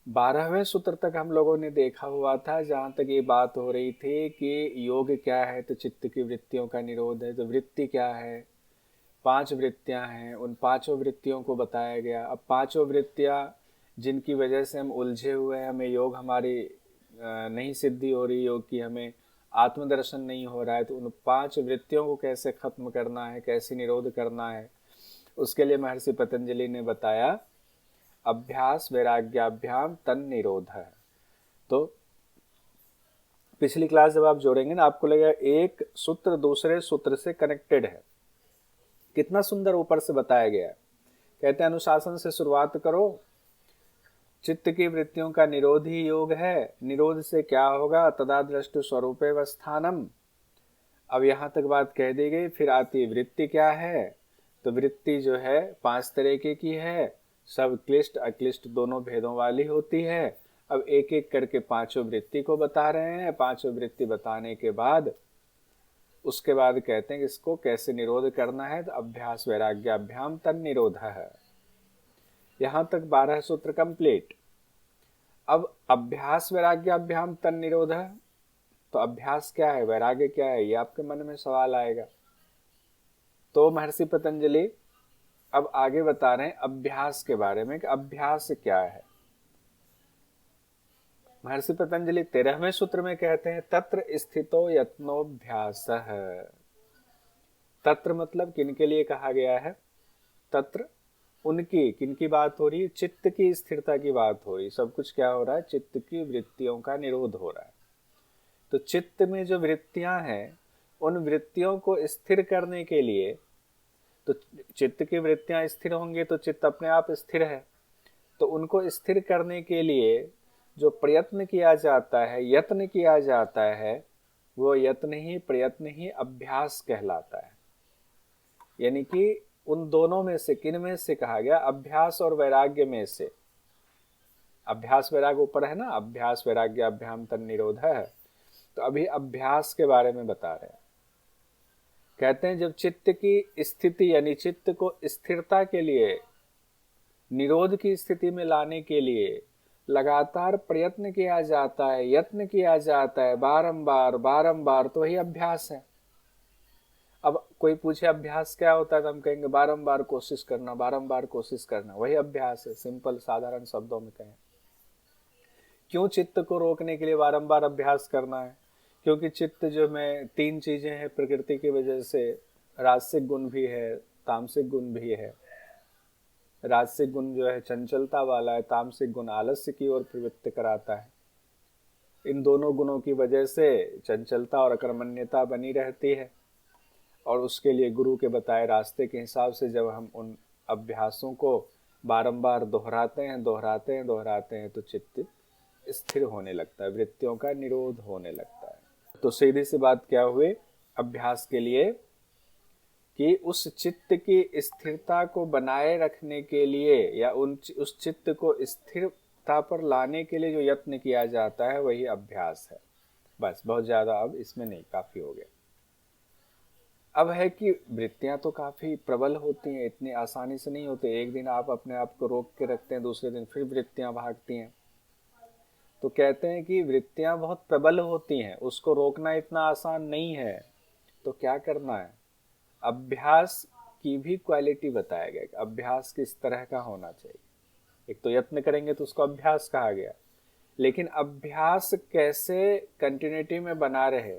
12वें सूत्र तक हम लोगों ने देखा हुआ था, जहां तक ये बात हो रही थी कि योग क्या है, तो चित्त की वृत्तियों का निरोध है। तो वृत्ति क्या है, 5 वृत्तियां हैं, उन 5 वृत्तियों को बताया गया। अब 5 वृत्तियां जिनकी वजह से हम उलझे हुए हैं, हमें योग हमारी नहीं सिद्धि हो रही, योग की हमें आत्मदर्शन नहीं हो रहा है, तो उन 5 वृत्तियों को कैसे खत्म करना है, कैसे निरोध करना है, उसके लिए महर्षि पतंजलि ने बताया अभ्यास वैराग्याभ्याम तन निरोध है। तो पिछली क्लास जब आप जोड़ेंगे ना, आपको लगेगा एक सूत्र दूसरे सूत्र से कनेक्टेड है। कितना सुंदर ऊपर से बताया गया है। कहते हैं अनुशासन से शुरुआत करो, चित्त की वृत्तियों का निरोध ही योग है। निरोध से क्या होगा, तदा दृष्टि स्वरूपे वस्थानम। अब यहां तक बात कह दी गई, फिर आती वृत्ति क्या है। तो वृत्ति जो है 5 तरीके की है, सब क्लिष्ट अक्लिष्ट दोनों भेदों वाली होती है। अब एक एक करके 5 वृत्ति को बता रहे हैं। 5 वृत्ति बताने के बाद उसके बाद कहते हैं कि इसको कैसे निरोध करना है, तो अभ्यास वैराग्याभ्याम तन निरोध है। यहां तक 12 सूत्र कंप्लीट। अब अभ्यास वैराग्याभ्याम तन निरोध है, तो अभ्यास क्या है, वैराग्य क्या है, ये आपके मन में सवाल आएगा। तो महर्षि पतंजलि अब आगे बता रहे हैं अभ्यास के बारे में कि अभ्यास क्या है। महर्षि पतंजलि 13वें सूत्र में कहते हैं तत्र स्थितो यत्नोभ्यास। तत्र मतलब किनके लिए कहा गया है, तत्र उनकी किनकी बात हो रही है, चित्त की स्थिरता की बात हो रही है। सब कुछ क्या हो रहा है, चित्त की वृत्तियों का निरोध हो रहा है। तो चित्त में जो वृत्तियां हैं, उन वृत्तियों को स्थिर करने के लिए, तो चित्त की वृत्तियां स्थिर होंगे तो चित्त अपने आप स्थिर है। तो उनको स्थिर करने के लिए जो प्रयत्न किया जाता है, यत्न किया जाता है, वो यत्न ही प्रयत्न ही अभ्यास कहलाता है। यानी कि उन दोनों में से किन में से कहा गया, अभ्यास और वैराग्य में से। अभ्यास वैराग्य ऊपर है ना, अभ्यास वैराग्य अभ्याम तन निरोध है। तो अभी अभ्यास के बारे में बता रहे हैं। कहते हैं जब चित्त की स्थिति यानी चित्त को स्थिरता के लिए, निरोध की स्थिति में लाने के लिए लगातार प्रयत्न किया जाता है, यत्न किया जाता है, बारंबार बारंबार, तो वही अभ्यास है। अब कोई पूछे अभ्यास क्या होता है, तो हम कहेंगे बारंबार कोशिश करना, बारंबार कोशिश करना, वही अभ्यास है। सिंपल साधारण शब्दों में कहें। क्यों चित्त को रोकने के लिए बारंबार अभ्यास करना है, क्योंकि चित्त जो में 3 चीजें हैं प्रकृति की वजह से। राजसिक गुण भी है, तामसिक गुण भी है। राजसिक गुण जो है चंचलता वाला है, तामसिक गुण आलस्य की ओर प्रवृत्त कराता है। इन दोनों गुणों की वजह से चंचलता और अकर्मण्यता बनी रहती है। और उसके लिए गुरु के बताए रास्ते के हिसाब से जब हम उन अभ्यासों को बारंबार दोहराते हैं दोहराते हैं दोहराते हैं, तो चित्त स्थिर होने लगता है, वृत्तियों का निरोध होने लगता है। तो सीधी सी बात क्या हुई अभ्यास के लिए, कि उस चित्त की स्थिरता को बनाए रखने के लिए या उस चित्त को स्थिरता पर लाने के लिए जो यत्न किया जाता है, वही अभ्यास है। बस, बहुत ज्यादा अब इसमें नहीं, काफी हो गया। अब है कि वृत्तियां तो काफी प्रबल होती हैं, इतनी आसानी से नहीं होती। एक दिन आप अपने आप को रोक के रखते हैं, दूसरे दिन फिर वृत्तियां भागती हैं। तो कहते हैं कि वृत्तियां बहुत प्रबल होती हैं, उसको रोकना इतना आसान नहीं है। तो क्या करना है, अभ्यास की भी क्वालिटी बताया गया कि अभ्यास किस तरह का होना चाहिए। एक तो यत्न करेंगे तो उसको अभ्यास कहा गया, लेकिन अभ्यास कैसे कंटिन्यूटी में बना रहे,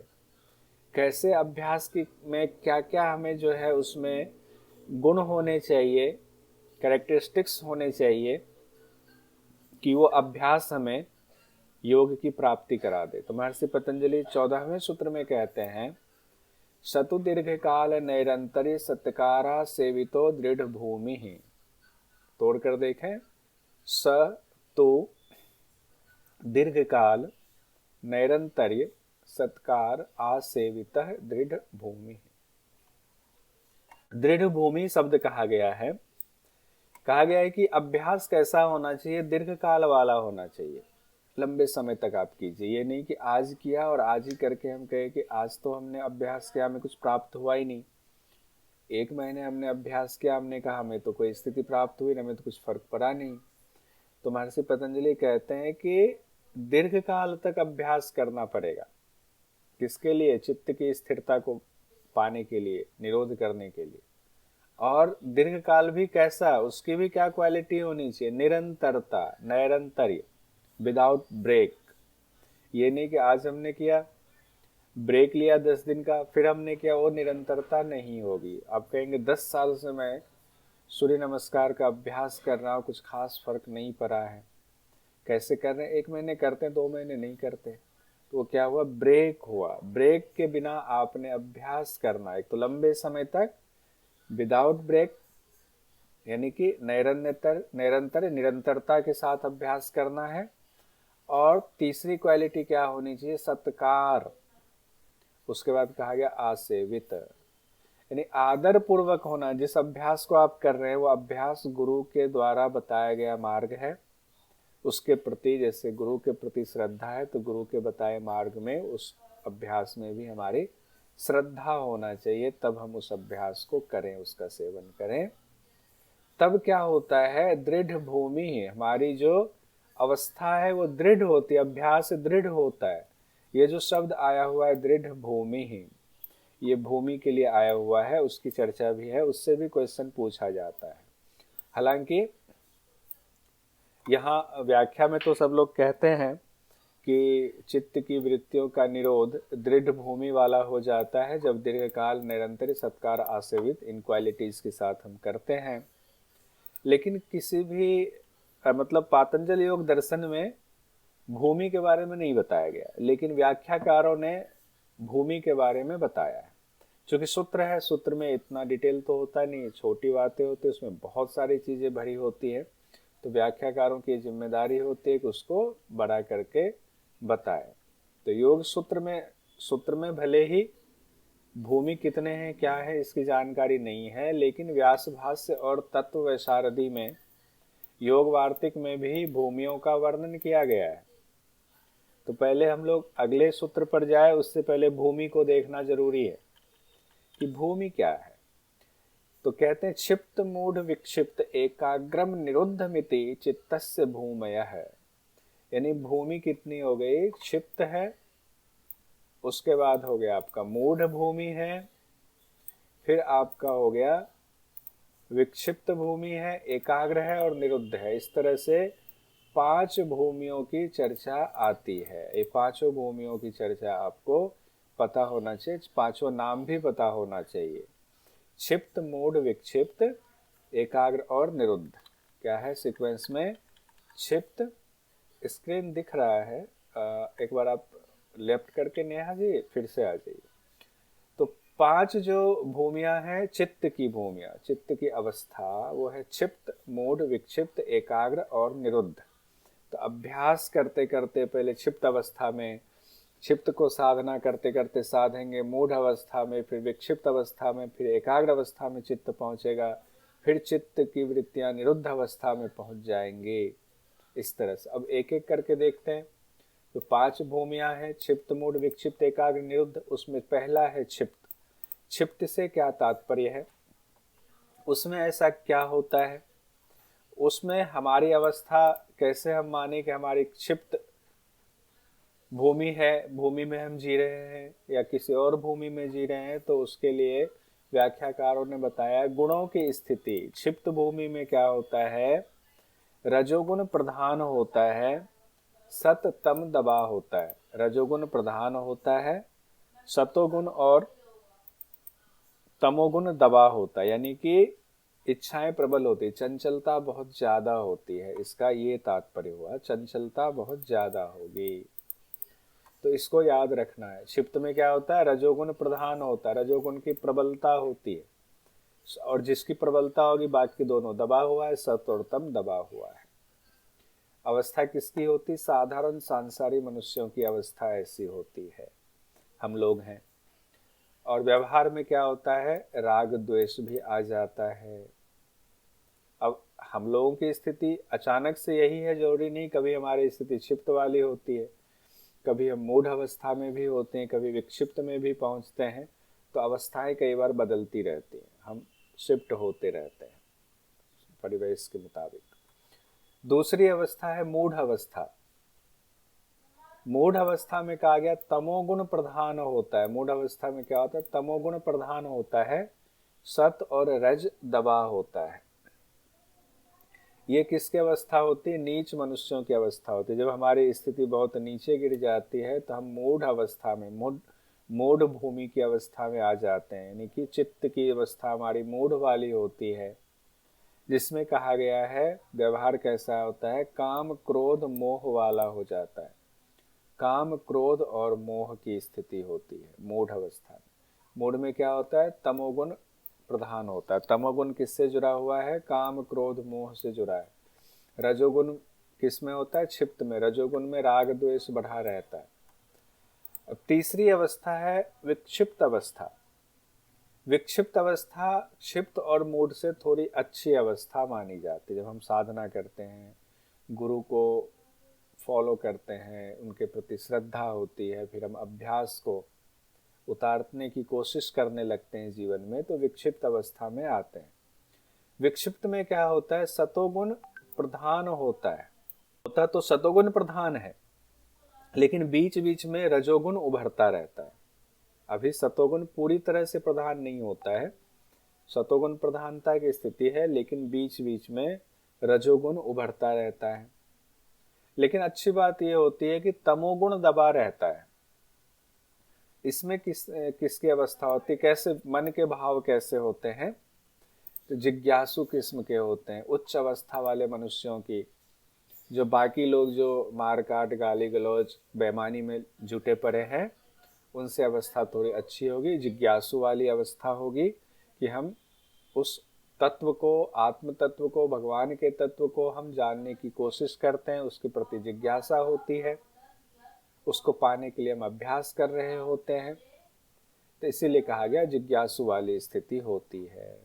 कैसे अभ्यास की में क्या क्या हमें जो है उसमें गुण होने चाहिए, कैरेक्टरिस्टिक्स होने चाहिए, कि वो अभ्यास हमें योग की प्राप्ति करा दे। तो महर्षि पतंजलि 14वें सूत्र में कहते हैं सतु दीर्घ काल नैरंतर्य सत्कारा सेवितो दृढ़ भूमि ही। तोड़ कर देखें, स तो दीर्घ काल नैरंतर्य सत्कार आसेवित दृढ़ भूमि। दृढ़ भूमि शब्द कहा गया है। कहा गया है कि अभ्यास कैसा होना चाहिए, दीर्घ काल वाला होना चाहिए, लंबे समय तक आप कीजिए। ये नहीं कि आज किया और आज ही करके हम कहे कि आज तो हमने अभ्यास किया, हमें कुछ प्राप्त हुआ ही नहीं। 1 महीने हमने अभ्यास किया, हमने कहा हमें तो कोई स्थिति प्राप्त हुई, हमें तो कुछ फर्क पड़ा नहीं। तो महर्षि पतंजलि कहते हैं कि दीर्घ काल तक अभ्यास करना पड़ेगा। किसके लिए? चित्त की स्थिरता को पाने के लिए, निरोध करने के लिए। और दीर्घ काल भी कैसा, उसकी भी क्या क्वालिटी होनी चाहिए? निरंतरता, नैरंतर्य, विदाउट ब्रेक। ये नहीं कि आज हमने किया, ब्रेक लिया 10 दिन का, फिर हमने किया, वो निरंतरता नहीं होगी। आप कहेंगे 10 साल से मैं सूर्य नमस्कार का अभ्यास कर रहा हूँ, कुछ खास फर्क नहीं पड़ा है। कैसे कर रहे हैं? 1 महीने करते हैं, 2 महीने नहीं करते, तो वो क्या हुआ? ब्रेक हुआ। ब्रेक के बिना आपने अभ्यास करना, एक तो लंबे समय तक विदाउट ब्रेक, यानी कि निरंतरता के साथ अभ्यास करना है। और तीसरी क्वालिटी क्या होनी चाहिए? सत्कार। उसके बाद कहा गया आसेवित, यानी आदर पूर्वक होना। जिस अभ्यास को आप कर रहे हैं वो अभ्यास गुरु के द्वारा बताया गया मार्ग है, उसके प्रति जैसे गुरु के प्रति श्रद्धा है, तो गुरु के बताए मार्ग में उस अभ्यास में भी हमारी श्रद्धा होना चाहिए, तब हम उस अभ्यास को करें, उसका सेवन करें। तब क्या होता है? दृढ़ भूमि, हमारी जो अवस्था है वो दृढ़ होती है, अभ्यास दृढ़ होता है। ये जो शब्द आया हुआ है दृढ़ भूमि ही, ये भूमि के लिए आया हुआ है, उसकी चर्चा भी है, उससे भी क्वेश्चन पूछा जाता है। हालांकि यहाँ व्याख्या में तो सब लोग कहते हैं कि चित्त की वृत्तियों का निरोध दृढ़ भूमि वाला हो जाता है जब दीर्घकाल निरंतर सत्कार आसेवित इन क्वालिटीज के साथ हम करते हैं। लेकिन किसी भी मतलब पातंजल योग दर्शन में भूमि के बारे में नहीं बताया गया, लेकिन व्याख्याकारों ने भूमि के बारे में बताया है। क्योंकि सूत्र है, सूत्र में इतना डिटेल तो होता नहीं, छोटी बातें होती है, उसमें बहुत सारी चीजें भरी होती है, तो व्याख्याकारों की जिम्मेदारी होती है कि उसको बड़ा करके बताए। तो योग सूत्र में भले ही भूमि कितने हैं क्या है इसकी जानकारी नहीं है, लेकिन व्यास भाष्य और तत्व वैशारदी में योग वार्तिक में भी भूमियों का वर्णन किया गया है। तो पहले हम लोग अगले सूत्र पर जाए, उससे पहले भूमि को देखना जरूरी है कि भूमि क्या है। तो कहते हैं क्षिप्त मूढ़ विक्षिप्त एकाग्रम निरुद्ध मिति चित्तस्य भूमयः, यानी भूमि कितनी हो गई? क्षिप्त है, उसके बाद हो गया आपका मूढ़ भूमि है, फिर आपका हो गया विक्षिप्त भूमि है, एकाग्र है और निरुद्ध है। इस तरह से 5 भूमियों की चर्चा आती है। ये 5 भूमियों की चर्चा आपको पता होना चाहिए, 5 नाम भी पता होना चाहिए। क्षिप्त, मूढ़, विक्षिप्त, एकाग्र और निरुद्ध। क्या है सीक्वेंस में? क्षिप्त, स्क्रीन दिख रहा है, एक बार आप लेफ्ट करके नेहा जी फिर से आ जाइए। तो 5 जो भूमियां हैं चित्त की भूमियां, चित्त की अवस्था, वो है क्षिप्त, मूढ़, विक्षिप्त, एकाग्र और निरुद्ध। तो अभ्यास करते करते पहले क्षिप्त अवस्था में, क्षिप्त को साधना करते करते साधेंगे, मूढ़ अवस्था में, फिर विक्षिप्त अवस्था में, फिर एकाग्र अवस्था में चित्त पहुंचेगा, फिर चित्त की वृत्तियां निरुद्ध अवस्था में पहुंच जाएंगे। इस तरह से अब एक एक करके देखते हैं। तो 5 भूमियां हैं, क्षिप्त, मूढ़, विक्षिप्त, एकाग्र, निरुद्ध। उसमें पहला है क्षिप्त। क्षिप्त से क्या तात्पर्य है? उसमें ऐसा क्या होता है? उसमें हमारी अवस्था कैसे हम माने कि हमारी क्षिप्त भूमि है, भूमि में हम जी रहे हैं या किसी और भूमि में जी रहे हैं, तो उसके लिए व्याख्याकारों ने बताया गुणों की स्थिति। क्षिप्त भूमि में क्या होता है? रजोगुण प्रधान होता है, सत तम दबा होता है। रजोगुण प्रधान होता है, सतोगुण और तमोगुण दबा होता है, यानी कि इच्छाएं प्रबल होती है, चंचलता बहुत ज्यादा होती है। इसका ये तात्पर्य हुआ, चंचलता बहुत ज्यादा होगी। तो इसको याद रखना है। क्षिप्त में क्या होता है? रजोगुण प्रधान होता है, रजोगुण की प्रबलता होती है, और जिसकी प्रबलता होगी बाकी दोनों दबा हुआ है, सत और तम दबा हुआ है। अवस्था किसकी होती? साधारण सांसारिक मनुष्यों की अवस्था ऐसी होती है, हम लोग हैं। और व्यवहार में क्या होता है? राग द्वेष भी आ जाता है। अब हम लोगों की स्थिति अचानक से यही है, जरूरी नहीं। कभी हमारी स्थिति क्षिप्त वाली होती है, कभी हम मूढ़ अवस्था में भी होते हैं, कभी विक्षिप्त में भी पहुंचते हैं। तो अवस्थाएं कई बार बदलती रहती हैं, हम शिफ्ट होते रहते हैं परिवेश के मुताबिक। दूसरी अवस्था है मूढ़ अवस्था। मूढ़ अवस्था में कहा गया तमोगुण प्रधान होता है। मूढ़ अवस्था में क्या होता है? तमोगुण प्रधान होता है, सत और रज दबा होता है। ये किसकी अवस्था होती है? नीच मनुष्यों की अवस्था होती है। जब हमारी स्थिति बहुत नीचे गिर जाती है तो हम मूढ़ अवस्था में, मूढ़ भूमि की अवस्था में आ जाते हैं, यानी कि चित्त की अवस्था हमारी मूढ़ वाली होती है, जिसमें कहा गया है व्यवहार कैसा होता है? काम क्रोध मोह वाला हो जाता है। काम क्रोध और मोह की स्थिति होती है मूढ़ अवस्था में। मूढ़ में क्या होता है? तमोगुण प्रधान होता है। तमोगुण किससे जुड़ा हुआ है? काम क्रोध मोह से जुड़ा है। रजोगुण किस में होता है? क्षिप्त में। रजोगुण में राग द्वेष बढ़ा रहता है। अब तीसरी अवस्था है विक्षिप्त अवस्था। विक्षिप्त अवस्था क्षिप्त और मूढ़ से थोड़ी अच्छी अवस्था मानी जाती है। जब हम साधना करते हैं, गुरु को फॉलो करते हैं, उनके प्रति श्रद्धा होती है, फिर हम अभ्यास को उतारने की कोशिश करने लगते हैं जीवन में, तो विक्षिप्त अवस्था में आते हैं। विक्षिप्त में क्या होता है? सतोगुण प्रधान होता है। होता तो सतोगुण प्रधान है, लेकिन बीच बीच में रजोगुण उभरता रहता है। अभी सतोगुण पूरी तरह से प्रधान नहीं होता है, सतोगुण प्रधानता की स्थिति है, लेकिन बीच बीच में रजोगुण उभरता रहता है। लेकिन अच्छी बात यह होती है कि तमोगुण दबा रहता है। इसमें किसकी अवस्था होती है? कैसे मन के भाव कैसे होते हैं? तो जिज्ञासु किस्म के होते हैं, उच्च अवस्था वाले मनुष्यों की। जो बाकी लोग जो मार काट गाली गलौज बेईमानी में जुटे पड़े हैं, उनसे अवस्था थोड़ी अच्छी होगी। जिज्ञासु वाली अवस्था होगी कि हम उस तत्व को, आत्म तत्व को, भगवान के तत्व को हम जानने की कोशिश करते हैं, उसके प्रति जिज्ञासा होती है, उसको पाने के लिए हम अभ्यास कर रहे होते हैं। तो इसीलिए कहा गया जिज्ञासु वाली स्थिति होती है।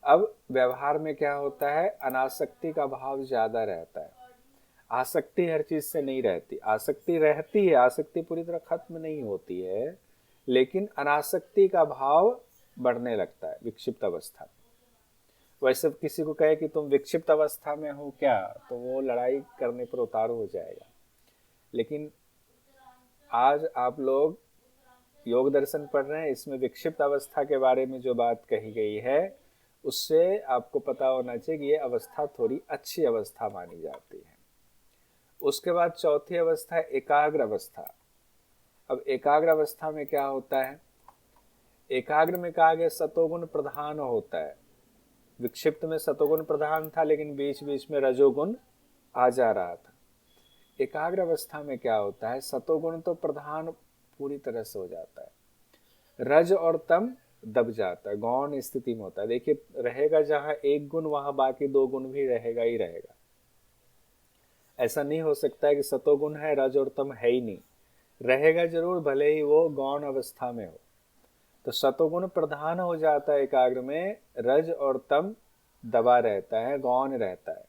अब व्यवहार में क्या होता है? अनासक्ति का भाव ज्यादा रहता है। आसक्ति हर चीज से नहीं रहती, आसक्ति रहती है, आसक्ति पूरी तरह खत्म नहीं होती है, लेकिन अनासक्ति का भाव बढ़ने लगता है विक्षिप्त अवस्था में। वैसे किसी को कहे कि तुम विक्षिप्त अवस्था में हो क्या, तो वो लड़ाई करने पर उतार हो जाएगा। लेकिन आज आप लोग योग दर्शन पढ़ रहे हैं, इसमें विक्षिप्त अवस्था के बारे में जो बात कही गई है, उससे आपको पता होना चाहिए कि ये अवस्था थोड़ी अच्छी अवस्था मानी जाती है। उसके बाद चौथी अवस्था है एकाग्र अवस्था। अब एकाग्र अवस्था में क्या होता है? एकाग्र में कहा गया सतोगुण प्रधान होता है। विक्षिप्त में सतोगुण प्रधान था, लेकिन बीच बीच में रजोगुण आ जा रहा था। एकाग्र अवस्था में क्या होता है? सतोगुण तो प्रधान पूरी तरह से हो जाता है, रज और तम दब जाता है, गौण स्थिति में होता है। देखिए, रहेगा जहां एक गुण वहां बाकी दो गुण भी रहेगा ही रहेगा। ऐसा नहीं हो सकता है कि सतोगुण है, रज और तम है ही नहीं, रहेगा जरूर, भले ही वो गौण अवस्था में हो। तो सतोगुण प्रधान हो जाता है एकाग्र में, रज और तम दबा रहता है, गौण रहता है,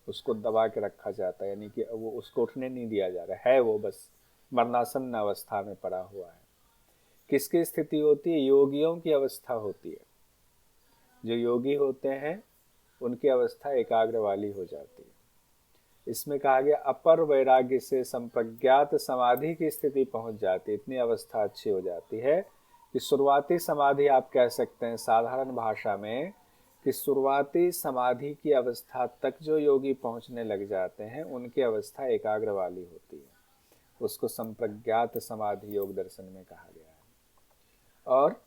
उसको दबा के रखा जाता है, यानी कि वो उसको उठने नहीं दिया जा रहा है, वो बस मरणासन्न अवस्था में पड़ा हुआ है। किसकी स्थिति होती है? योगियों की अवस्था होती है। जो योगी होते हैं उनकी अवस्था एकाग्र वाली हो जाती है। इसमें कहा गया अपर वैराग्य से संप्रज्ञात समाधि की स्थिति पहुंच जाती है। इतनी अवस्था अच्छी हो जाती है कि शुरुआती समाधि आप कह सकते हैं साधारण भाषा में, कि शुरुआती समाधि की अवस्था तक जो योगी पहुंचने लग जाते हैं उनकी अवस्था एकाग्र वाली होती है। उसको संप्रज्ञात समाधि योग दर्शन में कहा गया है। और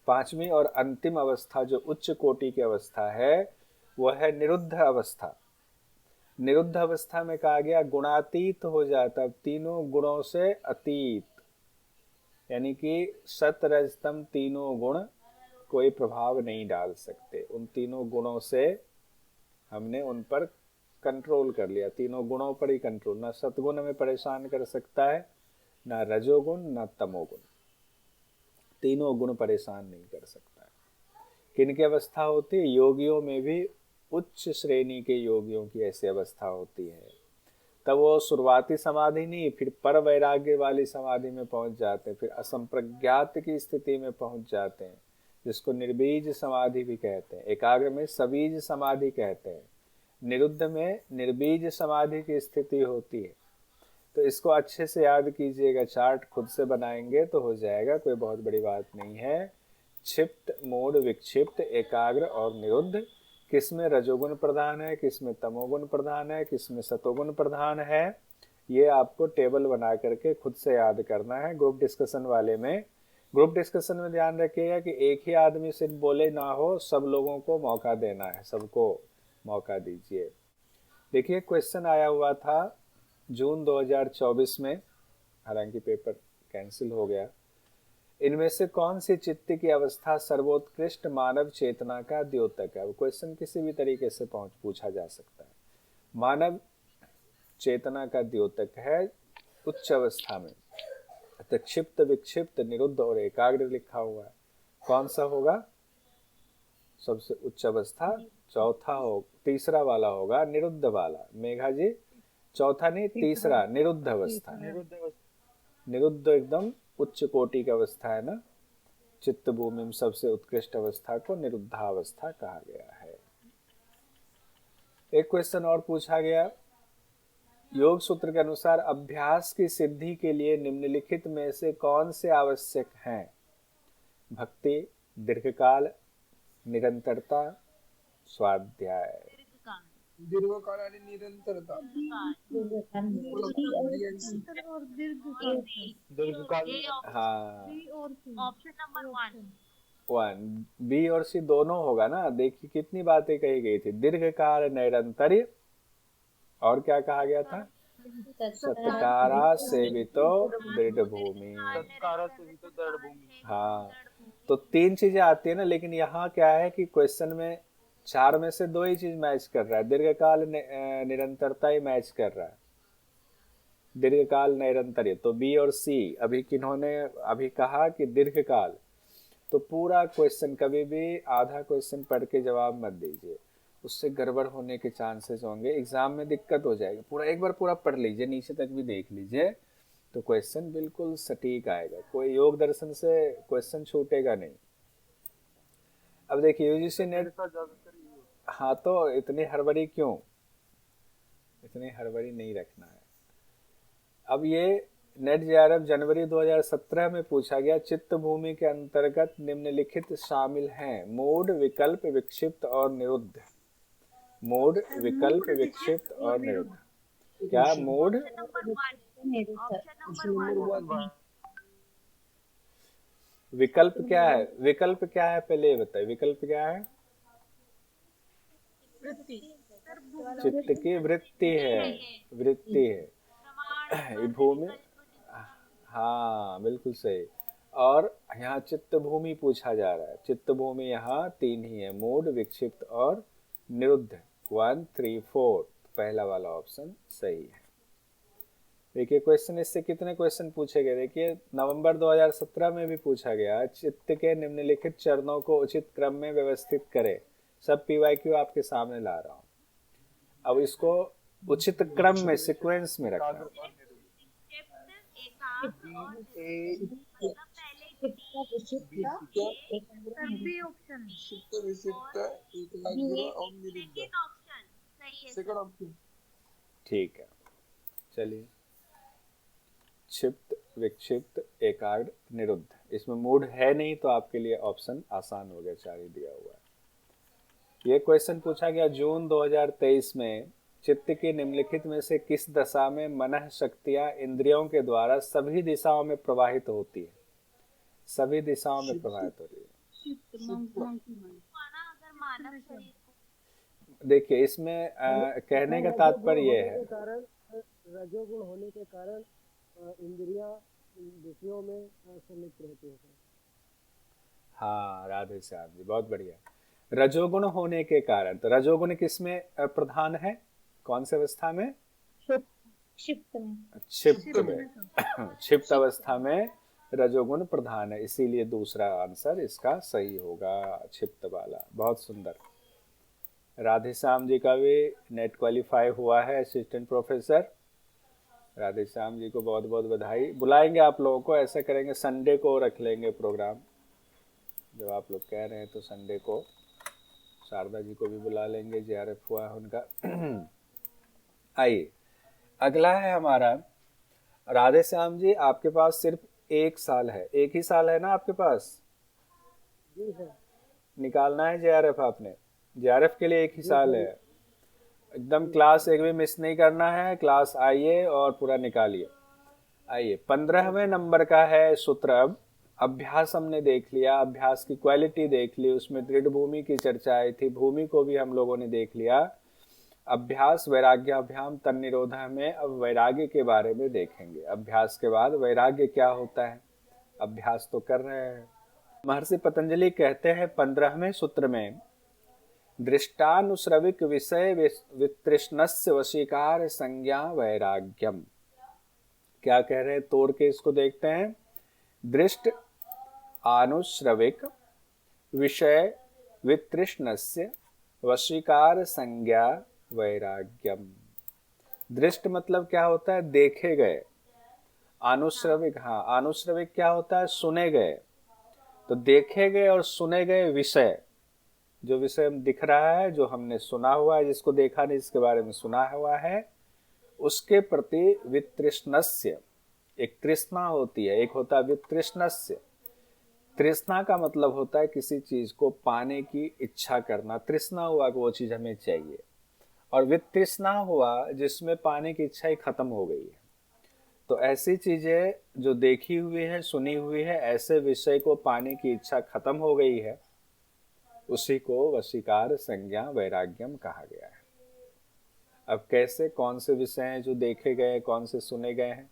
पांचवी और अंतिम अवस्था जो उच्च कोटि की अवस्था है, वह है निरुद्ध अवस्था। निरुद्ध अवस्था में कहा गया गुणातीत हो जाता, तीनों गुणों से अतीत, यानी कि सत रज तम तीनों गुण कोई प्रभाव नहीं डाल सकते। उन तीनों गुणों से हमने उन पर कंट्रोल कर लिया, तीनों गुणों पर ही कंट्रोल। ना सतगुण हमें परेशान कर सकता है, ना रजोगुण, ना तमोगुण, तीनों गुण परेशान नहीं कर सकता है। किन की अवस्था होती है? योगियों में भी उच्च श्रेणी के योगियों की ऐसी अवस्था होती है। तब वो शुरुआती समाधि नहीं, फिर पर वैराग्य वाली समाधि में पहुंच जाते हैं, फिर असंप्रज्ञात की स्थिति में पहुंच जाते हैं, जिसको निर्बीज समाधि भी कहते हैं। एकाग्र में सबीज समाधि कहते हैं। निरुद्ध में निर्बीज समाधि की स्थिति होती है। तो इसको अच्छे से याद कीजिएगा, चार्ट खुद से बनाएंगे तो हो जाएगा, कोई बहुत बड़ी बात नहीं है। क्षिप्त, मूढ़, विक्षिप्त, एकाग्र और निरुद्ध किसमें रजोगुण प्रधान है, किसमें तमोगुण प्रधान है, किसमें सतोगुण प्रधान है, ये आपको टेबल बना करके खुद से याद करना है। ग्रुप डिस्कशन वाले में, ग्रुप डिस्कशन में ध्यान रखिएगा कि एक ही आदमी सिर्फ बोले ना हो, सब लोगों को मौका देना है, सबको मौका दीजिए। देखिए क्वेश्चन आया हुआ था जून 2024 में, हालांकि पेपर कैंसिल हो गया। इनमें से कौन सी चित्त की अवस्था सर्वोत्कृष्ट मानव चेतना का द्योतक है? वो क्वेश्चन किसी भी तरीके से पूछा जा सकता है। मानव चेतना का द्योतक है उच्च अवस्था में, तो क्षिप्त, विक्षिप्त, निरुद्ध और एकाग्र लिखा हुआ है। कौन सा होगा सबसे उच्च अवस्था? चौथा हो, तीसरा वाला होगा, निरुद्ध वाला। मेघा जी चौथा नहीं, तीसरा निरुद्ध अवस्था। निरुद्ध एकदम उच्च कोटि की अवस्था है ना। चित्त भूमि में सबसे उत्कृष्ट अवस्था को निरुद्धावस्था कहा गया है। एक क्वेश्चन और पूछा गया, योग सूत्र के अनुसार अभ्यास की सिद्धि के लिए निम्नलिखित में से कौन से आवश्यक हैं? भक्ति, दीर्घकाल, निरंतरता, स्वाध्याय। दीर्घकाल आणि निरंतरता। हाँ, ऑप्शन नंबर 1 बी और सी दोनों होगा ना। देखिए कितनी बातें कही गई थी, दीर्घकाल, निरंतर्य, और क्या कहा गया था? सत्कारा सेवितो दृढ़ भूमि। हाँ, तो 3 चीजें आती है ना, लेकिन यहाँ क्या है कि क्वेश्चन में 4 में से 2 ही चीज मैच कर रहा है। दीर्घकाल, निरंतरता ही मैच कर रहा है, दीर्घकाल, निरंतर्य। तो बी और सी। अभी किन्होंने अभी कहा कि दीर्घकाल, तो पूरा क्वेश्चन, कभी भी आधा क्वेश्चन पढ़ के जवाब मत दीजिए, उससे गड़बड़ होने के चांसेस होंगे, एग्जाम में दिक्कत हो जाएगी। पूरा एक बार पूरा पढ़ लीजिए, नीचे तक भी देख लीजिए, तो क्वेश्चन बिल्कुल सटीक आएगा, कोई योग दर्शन से क्वेश्चन छूटेगा नहीं। अब देखिए यूजीसी नेट, हाँ तो इतनी हड़बड़ी क्यों, इतनी हड़बड़ी नहीं रखना है। अब ये नेट जेआरएफ जनवरी 2017 में पूछा गया, चित्त भूमि के अंतर्गत निम्नलिखित शामिल हैं? मूढ़, विकल्प, विक्षिप्त और निरुद्ध। मूढ़, विकल्प, विक्षिप्त और निरुद्ध। क्या मूढ़? विकल्प क्या है? विकल्प क्या है पहले ये बताइए, विकल्प क्या है? चित्त की वृत्ति है, वृत्ति है भूमि। हाँ बिल्कुल सही। और यहाँ चित्त भूमि पूछा जा रहा है, चित्त भूमि यहाँ 3 ही है, मूढ़, विक्षिप्त और निरुद्ध। 1 3 4, पहला वाला ऑप्शन सही है। देखिए क्वेश्चन, इससे कितने क्वेश्चन पूछे गए? देखिए नवंबर 2017 में भी पूछा गया, चित्त के निम्नलिखित चरणों को उचित क्रम में व्यवस्थित करें। सब पीवाईक्यू आपके सामने ला रहा हूं। अब इसको उचित क्रम में, सीक्वेंस में रखना। ठीक है, चलिए। क्षिप्त, विक्षिप्त, एकाग्र, निरुद्ध, इसमें मूड है नहीं तो आपके लिए ऑप्शन आसान हो गया, 4 ही दिया हुआ है। ये क्वेश्चन पूछा गया जून 2023 में, चित्त की निम्नलिखित में से किस दशा में मनः शक्तियां इंद्रियों के द्वारा सभी दिशाओं में प्रवाहित होती है? सभी दिशाओं में प्रवाहित हो रही है। देखिए इसमें कहने का तात्पर्य है, रजोगुण होने के कारण इंद्रियां विषयों में संलिप्त रहती है। हाँ राधे श्याम जी, बहुत बढ़िया। रजोगुण होने के कारण, तो रजोगुण किसमें प्रधान है, कौन सी अवस्था में? क्षिप्त में। क्षिप्त में, क्षिप्त अवस्था में रजोगुण प्रधान है, इसीलिए दूसरा आंसर इसका सही होगा, क्षिप्त वाला। बहुत सुंदर। राधे श्याम जी का भी नेट क्वालिफाई हुआ है, असिस्टेंट प्रोफेसर। राधे श्याम जी को बहुत बहुत बधाई। बुलाएंगे आप लोगों को, ऐसा करेंगे संडे को रख लेंगे प्रोग्राम, जब आप लोग कह रहे हैं तो संडे को शारदा जी को भी बुला लेंगे, JRF हुआ है उनका। आइए अगला है हमारा, राधे श्याम जी आपके पास सिर्फ 1 साल है, एक ही साल है ना आपके पास? जी सर। निकालना है JRF आपने, JRF के लिए 1 ही साल है। एकदम क्लास एक भी मिस नहीं करना है, क्लास आइए और पूरा निकालिए। आइए 15वें नंबर का है सूत्र। अब अभ्यास हमने देख लिया, अभ्यास की क्वालिटी देख ली, उसमें दृढ़ भूमि की चर्चा आई थी, भूमि को भी हम लोगों ने देख लिया। अभ्यास वैराग्याभ्याम तन्निरोधः में अब वैराग्य के बारे में देखेंगे। अभ्यास के बाद वैराग्य क्या होता है, अभ्यास तो कर रहे हैं। महर्षि पतंजलि कहते हैं 15वें सूत्र में, दृष्टानुश्रविक विषय वितृष्णस्य वशीकार संज्ञा वैराग्यम। क्या कह रहे हैं, तोड़ के इसको देखते हैं। दृष्ट आनुश्रविक विषय वितृष्णस्य वशीकार संज्ञा वैराग्यम। दृष्ट मतलब क्या होता है, देखे गए। आनुश्रविक, हाँ आनुश्रविक क्या होता है, सुने गए। तो देखे गए और सुने गए विषय, जो विषय दिख रहा है, जो हमने सुना हुआ है, जिसको देखा नहीं जिसके बारे में सुना हुआ है, उसके प्रति वितृष्णस्य, एक तृष्णा होती है, एक होता है वितृष्णस्य। तृष्णा का मतलब होता है किसी चीज को पाने की इच्छा करना, तृष्णा हुआ कि वो चीज हमें चाहिए, और वितृष्णा हुआ जिसमें पाने की इच्छा ही खत्म हो गई है। तो ऐसी चीजें जो देखी हुई है, सुनी हुई है, ऐसे विषय को पाने की इच्छा खत्म हो गई है, उसी को वशीकार संज्ञा वैराग्यम कहा गया है। अब कैसे, कौन से विषय हैं जो देखे गए, कौन से सुने गए हैं,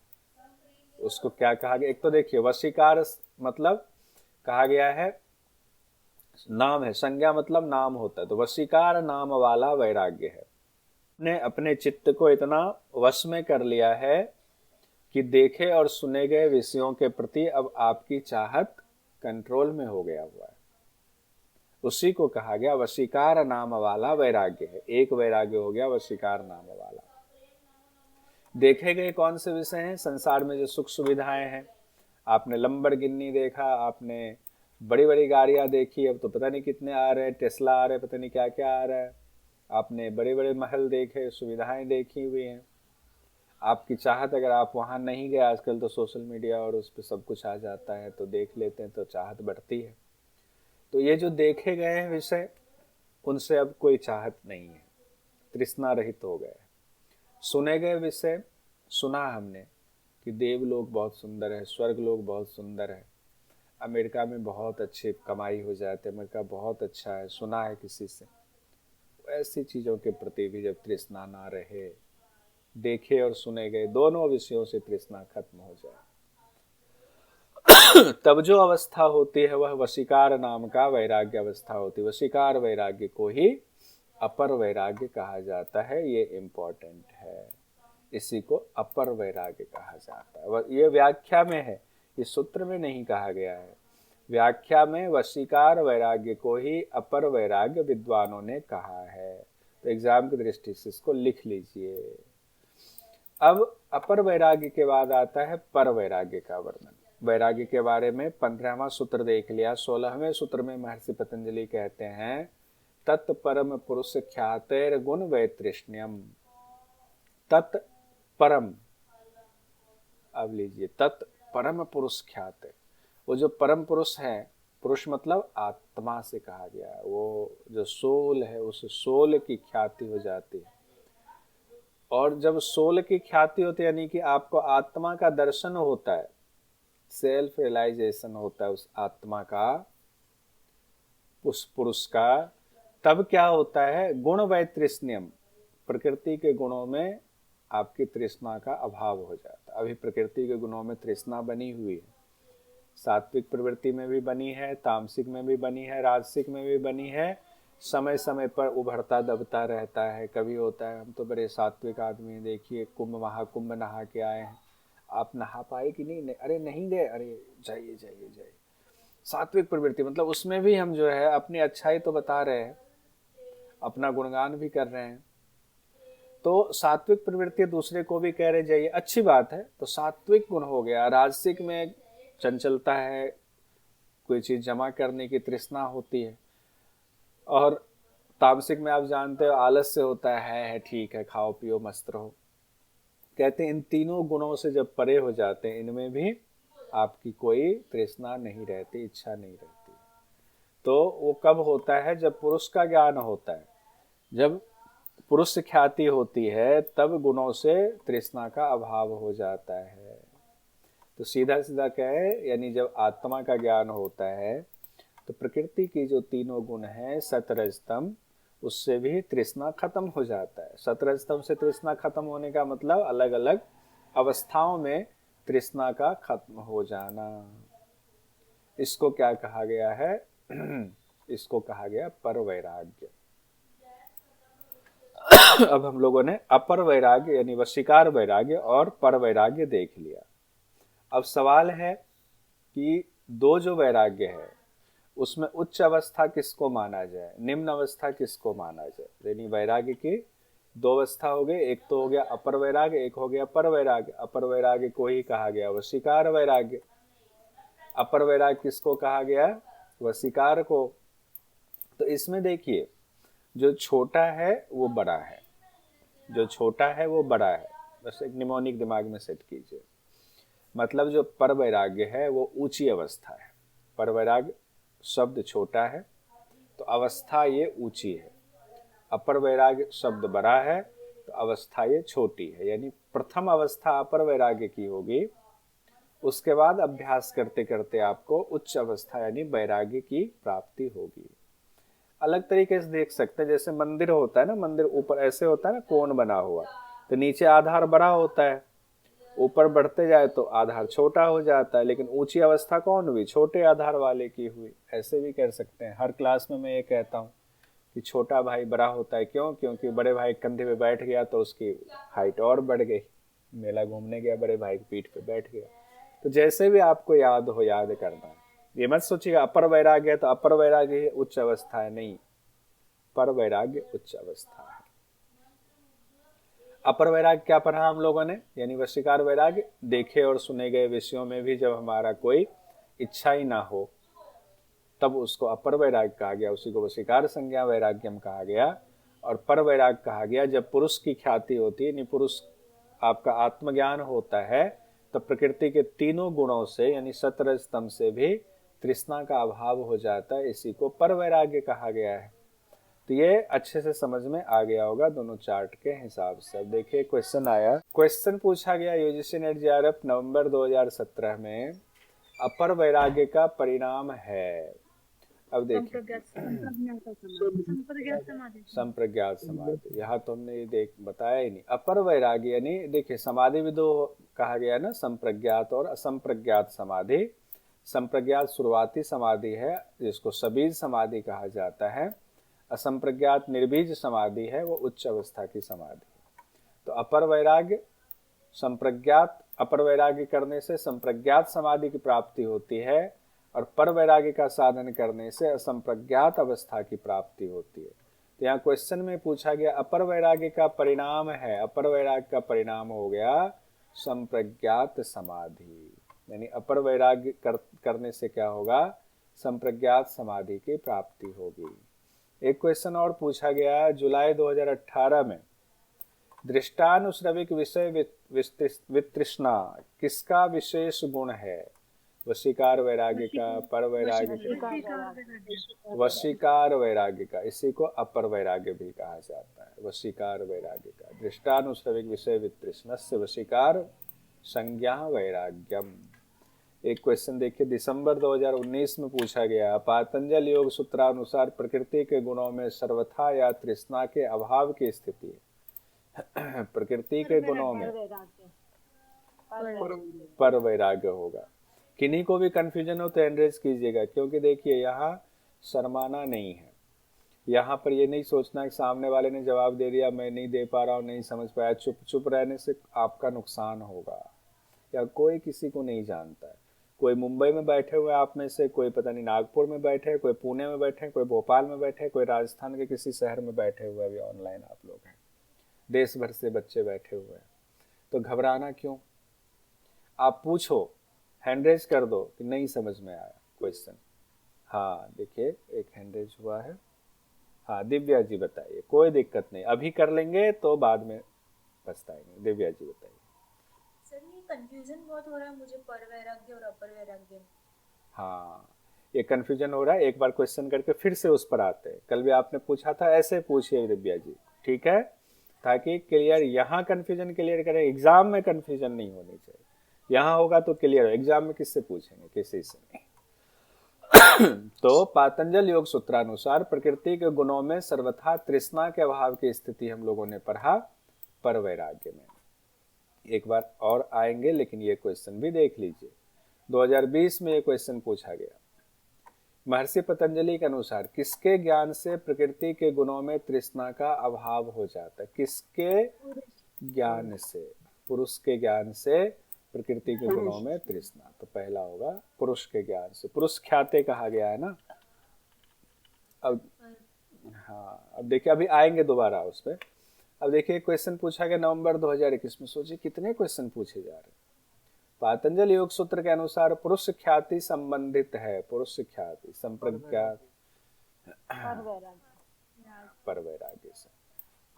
उसको क्या कहा गया? एक तो देखिए वशीकार मतलब कहा गया है नाम है, संज्ञा मतलब नाम होता है, तो वशीकार नाम वाला वैराग्य है। ने अपने चित्त को इतना वश में कर लिया है कि देखे और सुने गए विषयों के प्रति अब आपकी चाहत कंट्रोल में हो गया हुआ है, उसी को कहा गया वशीकार नाम वाला वैराग्य है। एक वैराग्य हो गया वशीकार नाम वाला। देखे गए कौन से विषय हैं, संसार में जो सुख सुविधाएं हैं, आपने लंबरगिनी देखा, आपने बड़ी बड़ी गाड़ियां देखी, अब तो पता नहीं कितने आ रहे हैं, टेस्ला आ रहे हैं, पता नहीं क्या क्या आ रहा है। आपने बड़े बड़े महल देखे, सुविधाएं देखी हुई हैं। आपकी चाहत, अगर आप वहां नहीं गए, आजकल तो सोशल मीडिया और उस पर सब कुछ आ जाता है, तो देख लेते हैं तो चाहत बढ़ती है। तो ये जो देखे गए हैं विषय, उनसे अब कोई चाहत नहीं है, तृष्णा रहित हो गए। सुने गए विषय, सुना हमने कि देवलोक बहुत सुंदर है, स्वर्ग लोक बहुत सुंदर है, अमेरिका में बहुत अच्छी कमाई हो जाती है, अमेरिका बहुत अच्छा है, सुना है किसी से। ऐसी चीजों के प्रति भी जब तृष्णा ना रहे, देखे और सुने गए दोनों विषयों से तृष्णा खत्म हो जाए, तब जो अवस्था होती है वह वशीकार नाम का वैराग्य अवस्था होती है। वशीकार वैराग्य को ही अपर वैराग्य कहा जाता है, ये इंपॉर्टेंट है, इसी को अपर वैराग्य कहा जाता है। ये व्याख्या में है, ये सूत्र में नहीं कहा गया है। व्याख्या में वशीकार वैराग्य को ही अपर वैराग्य विद्वानों ने कहा है, तो एग्जाम की दृष्टि से इसको लिख लीजिए। अब अपर वैराग्य के बाद आता है पर वैराग्य का वर्णन। वैराग्य के बारे में 15वां सूत्र देख लिया। 16वें सूत्र में महर्षि पतंजलि कहते हैं, तत्परम पुरुष ख्यातेर गुण वैतृष्ण्यम। तत्परम, अब लीजिए, तत्परम पुरुष ख्यात, वो जो परम पुरुष है, पुरुष मतलब आत्मा से कहा गया है, वो जो सोल है, उस सोल की ख्याति हो जाती है। और जब सोल की ख्याति होती है, यानी कि आपको आत्मा का दर्शन होता है, सेल्फ रियलाइजेशन होता है उस आत्मा का, उस पुरुष का, तब क्या होता है, गुण वैतृष्ण्यम, प्रकृति के गुणों में आपकी तृष्णा का अभाव हो जाता है। अभी प्रकृति के गुणों में तृष्णा बनी हुई है, सात्विक प्रवृत्ति में भी बनी है, तामसिक में भी बनी है, राजसिक में भी बनी है, समय समय पर उभरता दबता रहता है। कभी होता है, हम तो बड़े सात्विक आदमी, देखिए कुंभ महाकुंभ नहा के आए हैं, आप नहा पाए कि नहीं? अरे नहीं गए, अरे जाइए जाइए जाइए। सात्विक प्रवृत्ति मतलब उसमें भी हम जो है अपनी अच्छाई तो बता रहे हैं, अपना गुणगान भी कर रहे हैं, तो सात्विक प्रवृत्ति दूसरे को भी कह रहे जाइए, अच्छी बात है, तो सात्विक गुण हो गया। राजसिक में चंचलता है, कोई चीज जमा करने की तृष्णा होती है, और तामसिक में आप जानते हो आलस्य होता है ठीक है, खाओ पियो मस्त रहो। कहते हैं इन तीनों गुणों से जब परे हो जाते हैं, इनमें भी आपकी कोई तृष्णा नहीं रहती, इच्छा नहीं रहती। तो वो कब होता है? जब पुरुष का ज्ञान होता है, जब पुरुष ख्याति होती है, तब गुणों से तृष्णा का अभाव हो जाता है। तो सीधा सीधा कहे, यानी जब आत्मा का ज्ञान होता है तो प्रकृति की जो तीनों गुण हैं सतरजतम, उससे भी तृष्णा खत्म हो जाता है। सतरजतम से तृष्णा खत्म होने का मतलब अलग अलग अवस्थाओं में तृष्णा का खत्म हो जाना। इसको क्या कहा गया है? इसको कहा गया पर वैराग्य। अब हम लोगों ने अपर वैराग्य यानी वशीकार वैराग्य और पर वैराग्य देख लिया। अब सवाल है कि दो जो वैराग्य है उसमें उच्च अवस्था किसको माना जाए, निम्न अवस्था किसको माना जाए? यानी वैराग्य की दो अवस्था हो गई, एक तो हो गया अपर वैराग्य, एक हो गया पर वैराग्य। अपर वैराग्य को ही कहा गया वशीकार वैराग्य। अपर वैराग्य किसको कहा गया? वशीकार को। तो इसमें देखिए, जो छोटा है वो बड़ा है, जो छोटा है वो बड़ा है। बस एक निमोनिक दिमाग में सेट कीजिए। मतलब जो पर वैराग्य है वो ऊंची अवस्था है। पर वैराग्य शब्द छोटा है तो अवस्था ये ऊंची है। अपर वैराग्य शब्द बड़ा है तो अवस्था ये छोटी है। यानी प्रथम अवस्था अपर वैराग्य की होगी, उसके बाद अभ्यास करते करते आपको उच्च अवस्था यानी वैराग्य की प्राप्ति होगी। अलग तरीके से देख सकते हैं, जैसे मंदिर होता है ना, मंदिर ऊपर ऐसे होता है ना कोण बना हुआ, तो नीचे आधार बड़ा होता है, ऊपर बढ़ते जाए तो आधार छोटा हो जाता है। लेकिन ऊंची अवस्था कौन हुई? छोटे आधार वाले की हुई। ऐसे भी कर सकते हैं। हर क्लास में मैं ये कहता हूँ कि छोटा भाई बड़ा होता है। क्यों? क्योंकि बड़े भाई कंधे पे बैठ गया तो उसकी हाइट और बढ़ गई। मेला घूमने गया, बड़े भाई की पीठ पे बैठ गया। तो जैसे भी आपको याद हो, याद करना है। ये मत सोचिएगा अपर वैराग्य है तो अपर वैराग्य उच्च अवस्था है, नहीं, पर वैराग्य उच्च अवस्था है। अपर वैराग्य क्या पढ़ा हम लोगों ने? यानी वशीकार वैराग्य, देखे और सुने गए विषयों में भी जब हमारा कोई इच्छा ही ना हो तब उसको अपर वैराग्य कहा गया, उसी को वशीकार संज्ञा वैराग्यम कहा गया। और पर वैराग्य कहा गया जब पुरुष की ख्याति होती है, यानी पुरुष आपका आत्मज्ञान होता है, तो प्रकृति के तीनों गुणों से यानी सतरज तम से भी तृष्णा का अभाव हो जाता है। इसी को पर वैराग्य कहा गया है। तो ये अच्छे से समझ में आ गया होगा दोनों चार्ट के हिसाब से। अब देखिए क्वेश्चन आया, क्वेश्चन पूछा गया यूजीसी नेट जेआरएफ नवंबर 2017 में, अपर वैराग्य का परिणाम है। अब देखिए संप्रज्ञात समाधि, यहाँ तो हमने ये देख बताया ही नहीं। अपर वैराग्य यानी देखिए समाधि भी दो कहा गया ना, संप्रज्ञात और असंप्रज्ञात समाधि। संप्रज्ञात शुरुआती समाधि है जिसको सबीज समाधि कहा जाता है। असंप्रज्ञात निर्बीज समाधि है, वो उच्च अवस्था की समाधि। तो अपर वैराग्य संप्रज्ञात, अपर वैराग्य करने से संप्रज्ञात समाधि की प्राप्ति होती है और पर वैराग्य का साधन करने से असंप्रज्ञात अवस्था की प्राप्ति होती है। तो यहाँ क्वेश्चन में पूछा गया अपर वैराग्य का परिणाम है, अपर वैराग्य का परिणाम हो गया संप्रज्ञात समाधि। यानी अपर वैराग्य करने से क्या होगा? संप्रज्ञात समाधि की प्राप्ति होगी। एक क्वेश्चन और पूछा गया जुलाई 2018 में, दृष्टानुश्रविक विषय वितृष्णा किसका विशेष गुण है? वशीकार वैराग्य का, पर वैराग्य का, वशीकार वैराग्य का। इसी को अपर वैराग्य भी कहा जाता है, वशीकार वैराग्य का। दृष्टानुश्रविक विषय वितृष्णस्य वशीकार संज्ञा वैराग्यम। एक क्वेश्चन देखिए दिसंबर 2019 में पूछा गया, पातंजल योग सूत्रानुसार प्रकृति के गुणों में सर्वथा या तृष्णा के अभाव की स्थिति है। प्रकृति के गुणों में पर वैराग्य होगा। किन्हीं को भी कंफ्यूजन हो तो एनरेज कीजिएगा, क्योंकि देखिए यहाँ शर्माना नहीं है। यहाँ पर ये नहीं सोचना कि सामने वाले ने जवाब दे दिया, मैं नहीं दे पा रहा हूँ, नहीं समझ पाया। चुप चुप रहने से आपका नुकसान होगा। या कोई किसी को नहीं जानता है। कोई मुंबई में बैठे हुए आप में से, कोई पता नहीं नागपुर में बैठे, कोई पुणे में बैठे, कोई भोपाल में बैठे, कोई राजस्थान के किसी शहर में बैठे हुए अभी ऑनलाइन आप लोग हैं। देश भर से बच्चे बैठे हुए हैं। तो घबराना क्यों? आप पूछो, हैंडरेज कर दो कि नहीं समझ में आया क्वेश्चन। हाँ देखिए एक हैंडरेज हुआ है। हाँ दिव्या जी बताइए, कोई दिक्कत नहीं, अभी कर लेंगे तो बाद में पछताएंगे। दिव्या जी बताइए। सर ये कंफ्यूजन बहुत हो रहा है मुझे पर वैराग्य और अपर वैराग्य में। हाँ ये कंफ्यूजन हो रहा है, एक बार क्वेश्चन करके फिर से उस पर आते हैं। कल भी आपने पूछा था, ऐसे पूछिए दिव्या जी, ठीक है, ताकि क्लियर, यहाँ कंफ्यूजन क्लियर करें, एग्जाम में कंफ्यूजन नहीं होनी चाहिए। यहाँ होगा तो क्लियर, एग्जाम में किससे पूछेंगे, किसी से नहीं। तो पातंजल योग सूत्रानुसार प्रकृति के गुणों में सर्वथा तृष्णा के अभाव की स्थिति हम लोगों ने पढ़ा पर वैराग्य में। एक बार और आएंगे, लेकिन ये क्वेश्चन भी देख लीजिए। 2020 में ये क्वेश्चन पूछा गया। महर्षि पतंजलि के अनुसार किसके ज्ञान से प्रकृति के गुणों में तृष्णा का अभाव हो जाता है? किसके ज्ञान से? पुरुष के ज्ञान से प्रकृति के गुणों में तृष्णा। तो पहला होगा पुरुष के ज्ञान से। पुरुष ख्याते कहा गया है ना। अब हाँ, अब देखिए, अभी आएंगे दोबारा उस पर। अब देखिए क्वेश्चन पूछा गया नवंबर 2021 में। सोचिए कितने क्वेश्चन पूछे जा रहे हैं। पातंजल योग सूत्र के अनुसार पुरुष ख्याति संबंधित है, पुरुष ख्याति संप्रज्ञात पर वैराग्य से।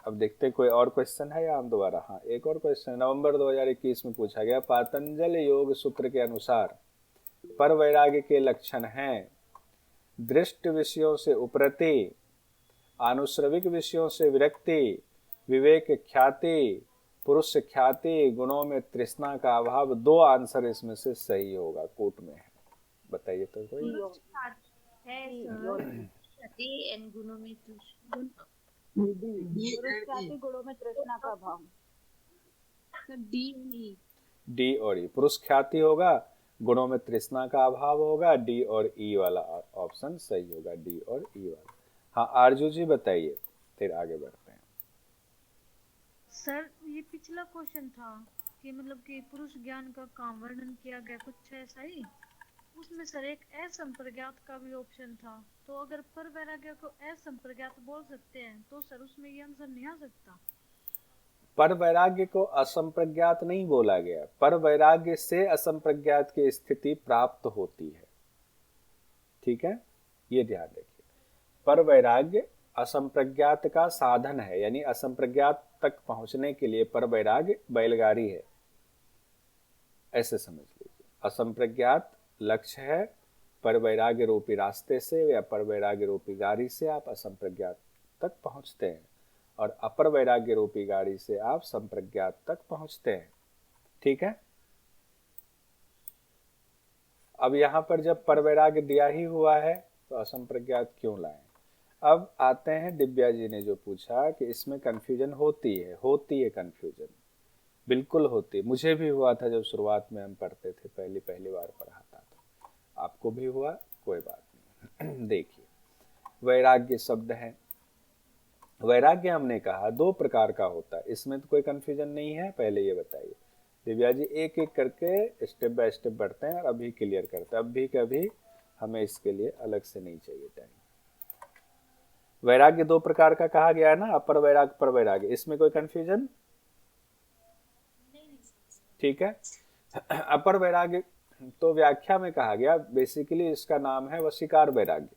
अब देखते कोई और क्वेश्चन है या हम दोबारा। हाँ एक और क्वेश्चन नवंबर 2021 में पूछा गया। पातंजल योग सूत्र के अनुसार पर वैराग्य के लक्षण हैं दृष्ट विषयों से उपरति, आनुश्रविक विषयों से विरक्ति, विवेक ख्याति, पुरुष ख्याति, गुणों में तृष्णा का अभाव। 2 आंसर इसमें से सही होगा, कोट में है। बताइए तो कोई। गुणों में गुणों में तृष्णा का भाव। डी और ई। पुरुष ख्याति होगा, गुणों में तृष्णा का अभाव होगा। डी और ई वाला ऑप्शन सही होगा, डी और ई वाला। हाँ आरजू जी बताइए, फिर आगे बढ़ते हैं। सर ये पिछला क्वेश्चन था कि मतलब कि पुरुष ज्ञान का काम वर्णन किया गया, कुछ ऐसा ही। उसमें सर एक असंप्रज्ञात का भी ऑप्शन था, तो अगर पर वैराग्य को असंप्रज्ञात बोल सकते हैं तो सर उसमें ये आंसर नहीं आ सकता। पर वैराग्य को असंप्रज्ञात नहीं बोला गया, पर वैराग्य से असंप्रज्ञात की स्थिति प्राप्त होती है। ठीक है, ये ध्यान रखिए। पर वैराग्य असंप्रज्ञात का साधन है, यानी असंप्रज्ञात तक पहुंचने के लिए पर वैराग्य बैलगाड़ी है, ऐसे समझ लीजिए। असंप्रज्ञात लक्ष्य है, पर वैराग्य रूपी रास्ते से या पर वैराग्य रूपी गाड़ी से आप असंप्रज्ञात तक पहुंचते हैं, और अपर वैराग्य रूपी गाड़ी से आप संप्रज्ञात तक पहुंचते हैं। ठीक है। अब यहां पर जब पर वैराग्य दिया ही हुआ है तो असंप्रज्ञात क्यों लाएं। अब आते हैं दिव्या जी ने जो पूछा कि इसमें कंफ्यूजन होती है कंफ्यूजन, बिल्कुल होती है। मुझे भी हुआ था जब शुरुआत में हम पढ़ते थे, पहली बार पढ़ाता था, आपको भी हुआ, कोई बात नहीं। देखिए वैराग्य शब्द है, वैराग्य हमने कहा 2 प्रकार का होता है, इसमें तो कोई कंफ्यूजन नहीं है। पहले ये बताइए दिव्या जी, एक एक करके स्टेप बाय स्टेप बढ़ते हैं और अभी क्लियर करते हैं। अभी कभी हमें इसके लिए अलग से नहीं चाहिए टाइम। वैराग्य 2 प्रकार का कहा गया है ना, अपर वैराग्य पर वैराग्य, इसमें कोई कंफ्यूजन ठीक है। अपर वैराग्य तो व्याख्या में कहा गया, बेसिकली इसका नाम है वशीकार वैराग्य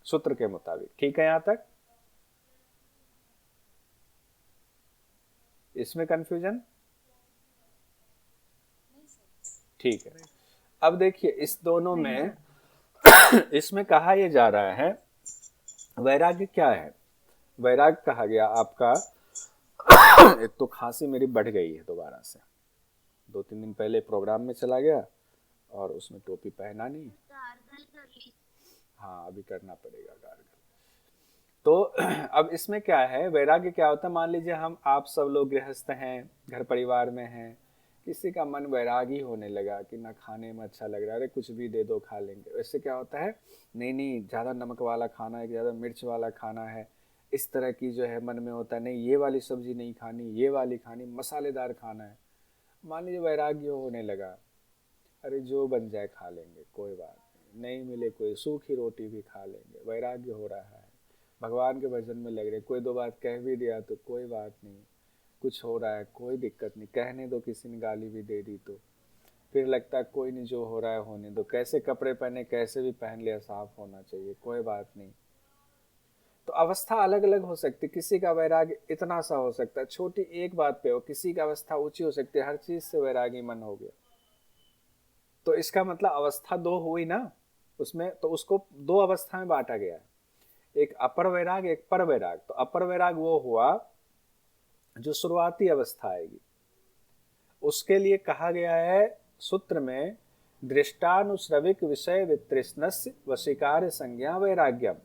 सूत्र के मुताबिक। ठीक है, यहां तक इसमें कंफ्यूजन ठीक है। अब देखिए इस दोनों में इसमें कहा यह जा रहा है वैराग्य क्या है। वैराग्य कहा गया आपका एक तो खांसी मेरी बढ़ गई है दोबारा से, 2-3 दिन पहले प्रोग्राम में चला गया और उसमें टोपी पहना नहीं। हाँ अभी करना पड़ेगा गार्गल। तो अब इसमें क्या है, वैराग्य क्या होता है। मान लीजिए हम आप सब लोग गृहस्थ हैं, घर परिवार में हैं, किसी का मन वैरागी होने लगा कि ना खाने में अच्छा लग रहा है, अरे कुछ भी दे दो खा लेंगे। वैसे क्या होता है, नहीं ज़्यादा नमक वाला खाना है, ज़्यादा मिर्च वाला खाना है, इस तरह की जो है मन में होता है, नहीं ये वाली सब्जी नहीं खानी, ये वाली खानी, मसालेदार खाना है। मान लीजिए वैराग्य होने लगा, अरे जो बन जाए खा लेंगे, कोई बात नहीं मिले कोई सूखी रोटी भी खा लेंगे, वैराग्य हो रहा है। भगवान के भजन में लग रहे, कोई 2 बात कह भी दिया तो कोई बात नहीं, कुछ हो रहा है कोई दिक्कत नहीं, कहने दो, किसी ने गाली भी दे दी तो फिर लगता है कोई नहीं, जो हो रहा है होने दो, कैसे कपड़े पहने कैसे भी पहन लिया, साफ होना चाहिए, कोई बात नहीं। तो अवस्था अलग अलग हो सकती है, किसी का वैराग्य इतना सा हो सकता है, छोटी एक बात पे हो, किसी का अवस्था ऊंची हो सकती है, हर चीज से वैरागी मन हो गया। तो इसका मतलब अवस्था दो हुई ना उसमें, तो उसको दो अवस्था में बांटा गया है, एक अपर वैराग एक पर वैराग। तो अपर वैराग वो हुआ जो शुरुआती अवस्था आएगी, उसके लिए कहा गया है सूत्र में दृष्टानुश्रविक विषय वितृष्णस्य वशीकार संज्ञा वैराग्यम,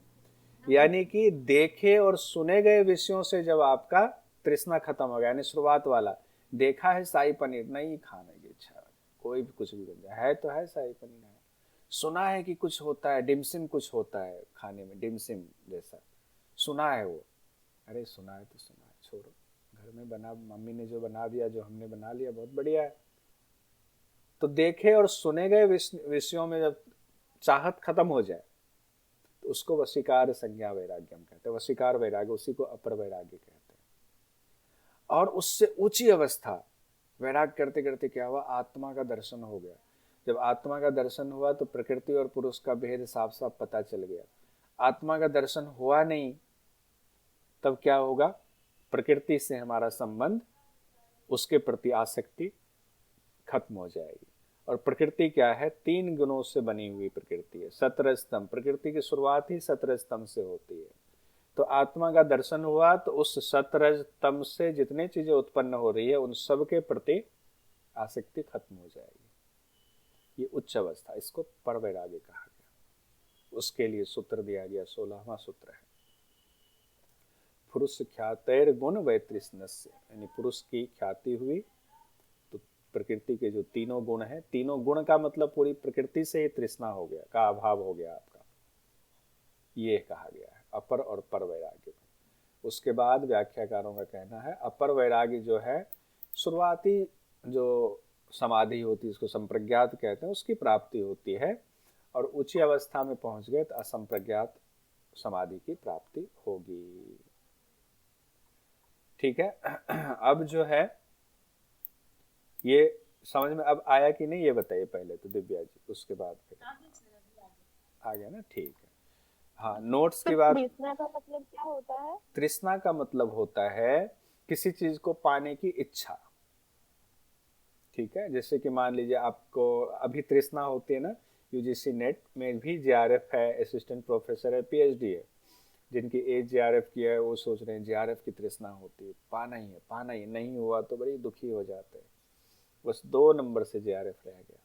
यानी कि देखे और सुने गए विषयों से जब आपका तृष्णा खत्म हो गया, यानी शुरुआत वाला, देखा है शाही पनीर, नहीं खाने की इच्छा, कोई भी कुछ भी बन जाए, है तो है शाही पनीर है, सुना है कि कुछ होता है डिमसिम, कुछ होता है खाने में डिमसिम जैसा, सुना है वो, अरे सुना है तो सुना है, छोड़ो, घर में बना, मम्मी ने जो बना दिया, जो हमने बना लिया, बहुत बढ़िया है। तो देखे और सुने गए विषयों में जब चाहत खत्म हो जाए तो उसको वशीकार संज्ञा वैराग्यम कहते हैं, वशीकार वैराग्य, उसी को अपर वैराग्य कहते हैं। और उससे ऊंची अवस्था वैराग करते करते क्या हुआ, आत्मा का दर्शन हो गया। जब आत्मा का दर्शन हुआ तो प्रकृति और पुरुष का भेद साफ साफ पता चल गया। आत्मा का दर्शन हुआ नहीं तब क्या होगा, प्रकृति से हमारा संबंध, उसके प्रति आसक्ति खत्म हो जाएगी। और प्रकृति क्या है, 3 गुणों से बनी हुई प्रकृति है, 17 स्तंभ, प्रकृति की शुरुआत ही 17 स्तंभ से होती है। तो आत्मा का दर्शन हुआ तो उस 17 स्तंभ से जितनी चीजें उत्पन्न हो रही है उन सब के प्रति आसक्ति खत्म हो जाएगी। ये उच्च अवस्था, इसको पर वैराग्य कहा गया। उसके लिए सूत्र दिया गया, 16वां सूत्र है, पुरुष ख्यातैर गुण वैतृष्णस्य, यानी पुरुष की ख्याति हुई तो प्रकृति के जो 3 गुण हैं, 3 गुण का मतलब पूरी प्रकृति से ही तृष्णा हो गया, का अभाव हो गया आपका, ये कहा गया है अपर और पर वैराग्य में। उसके बाद व्याख्याकारों का कहना है अपर वैराग्य जो है शुरुआती जो समाधि होती है, इसको संप्रज्ञात कहते हैं, उसकी प्राप्ति होती है, और ऊंची अवस्था में पहुंच गए तो असंप्रज्ञात समाधि की प्राप्ति होगी। ठीक है। अब जो है ये समझ में अब आया कि नहीं, ये बताइए पहले तो दिव्या जी, उसके बाद फिर आ गया ना, ठीक है। हाँ, नोट्स की बात। तृष्णा का मतलब क्या होता है? तृष्णा का मतलब होता है किसी चीज को पाने की इच्छा। ठीक है, जैसे कि मान लीजिए आपको अभी तृष्णा होती है ना, यूजीसी नेट में भी जेआरएफ है, असिस्टेंट प्रोफेसर है, पीएचडी है, जिनकी एज जेआरएफ की है वो सोच रहे हैं जेआरएफ की तृष्णा होती है, पाना ही है, पाना ही नहीं हुआ तो बड़ी दुखी हो जाते हैं, बस 2 नंबर से जेआरएफ रह गया,